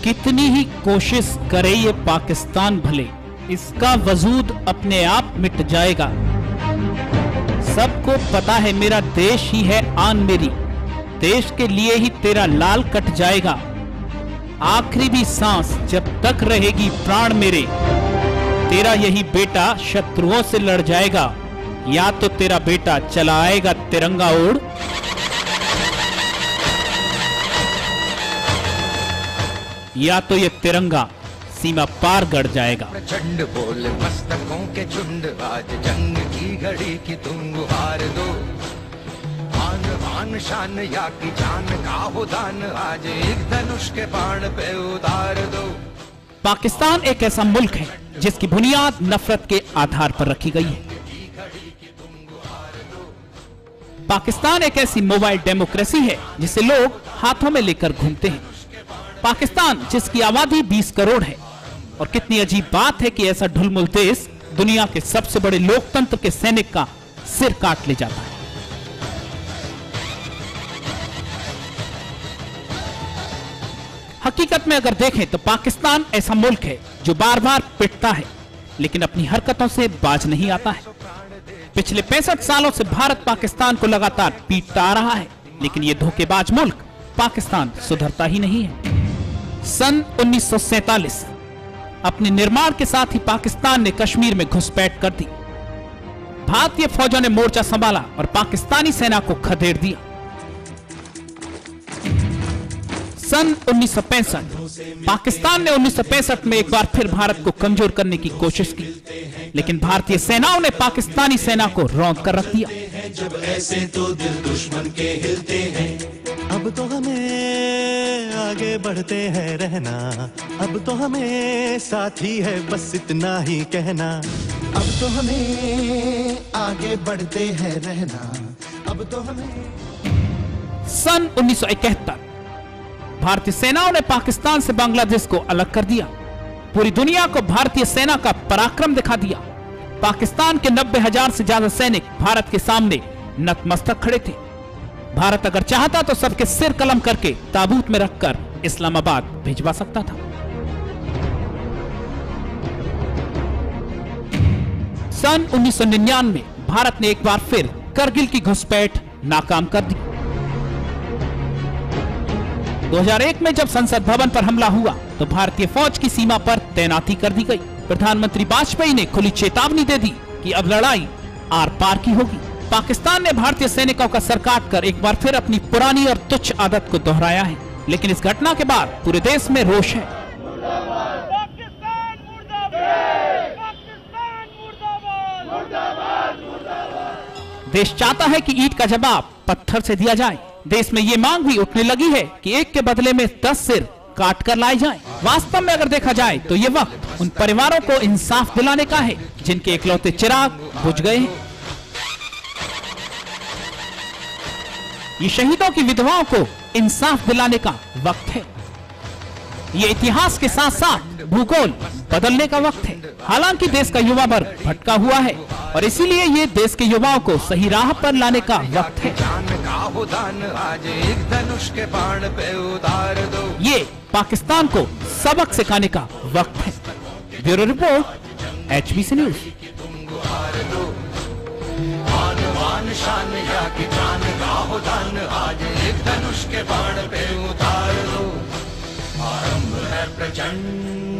कितनी ही कोशिश करे ये पाकिस्तान भले, इसका वजूद अपने आप मिट जाएगा। सबको पता है मेरा देश ही है आन मेरी, देश के लिए ही तेरा लाल कट जाएगा। आखिरी भी सांस जब तक रहेगी प्राण मेरे, तेरा यही बेटा शत्रुओं से लड़ जाएगा। या तो तेरा बेटा चला आएगा तिरंगा ओढ़, या तो ये तिरंगा सीमा पार गड़ जाएगा। प्रचंड बोल मस्तकों के झुंड, आज जंग की घड़ी की तुम गुहार दो। आन बान शान या की जान का हो दान, आज एक धनुष के बाण पे उतार दो। पाकिस्तान एक ऐसा मुल्क है जिसकी बुनियाद नफरत के आधार पर रखी गई है। पाकिस्तान एक ऐसी मोबाइल डेमोक्रेसी है जिसे लोग हाथों में लेकर घूमते हैं। पाकिस्तान जिसकी आबादी 20 करोड़ है, और कितनी अजीब बात है कि ऐसा ढुलमुल देश दुनिया के सबसे बड़े लोकतंत्र के सैनिक का सिर काट ले जाता है। हकीकत में अगर देखें तो पाकिस्तान ऐसा मुल्क है जो बार बार पिटता है लेकिन अपनी हरकतों से बाज नहीं आता है। पिछले 65 सालों से भारत पाकिस्तान को लगातार पीटता आ रहा है, लेकिन यह धोखेबाज मुल्क पाकिस्तान सुधरता ही नहीं है। सन 1947 अपने निर्माण के साथ ही पाकिस्तान ने कश्मीर में घुसपैठ कर दी। भारतीय फौजों ने मोर्चा संभाला और पाकिस्तानी सेना को खदेड़ दिया। सन 1965 पाकिस्तान ने 1965 में एक बार फिर भारत को कमजोर करने की कोशिश की, लेकिन भारतीय सेनाओं ने पाकिस्तानी सेना को रौंद कर रख दिया। जब ऐसे तो दिल दुश्मन के हिलते हैं। अब तो हमें आगे बढ़ते हैं रहना, अब तो हमें साथी है बस इतना ही कहना। अब तो हमें आगे बढ़ते हैं रहना, अब तो हमें। सन 1971 भारतीय सेनाओं ने पाकिस्तान से बांग्लादेश को अलग कर दिया। पूरी दुनिया को भारतीय सेना का पराक्रम दिखा दिया। पाकिस्तान के 90,000 से ज्यादा सैनिक भारत के सामने नतमस्तक खड़े थे। भारत अगर चाहता तो सबके सिर कलम करके ताबूत में रखकर इस्लामाबाद भिजवा सकता था। सन 1999 भारत ने एक बार फिर करगिल की घुसपैठ नाकाम कर दी। 2001 में जब संसद भवन पर हमला हुआ तो भारतीय फौज की सीमा पर तैनाती कर दी गई। प्रधानमंत्री वाजपेयी ने खुली चेतावनी दे दी कि अब लड़ाई आर पार की होगी। पाकिस्तान ने भारतीय सैनिकों का सर काट कर एक बार फिर अपनी पुरानी और तुच्छ आदत को दोहराया है, लेकिन इस घटना के बाद पूरे देश में रोष है। देश चाहता है कि ईंट का जवाब पत्थर से दिया जाए। देश में ये मांग भी उठने लगी है कि एक के बदले में 10 सिर काट कर लाए जाएं। वास्तव में अगर देखा जाए तो ये वक्त उन परिवारों को इंसाफ दिलाने का है जिनके इकलौते चिराग बुझ गए हैं। ये शहीदों की विधवाओं को इंसाफ दिलाने का वक्त है। ये इतिहास के साथ साथ भूगोल बदलने का वक्त है। हालांकि देश का युवा वर्ग भटका हुआ है और इसीलिए ये देश के युवाओं को सही राह पर लाने का वक्त है। आज एक धनुष के बाण पे उतार दो। ये पाकिस्तान को सबक सिखाने का वक्त है। Bureau report, HBC news. शान या की जान का हो दान, आज एक धनुष के बाण पे उतार दो। आरंभ है प्रचंड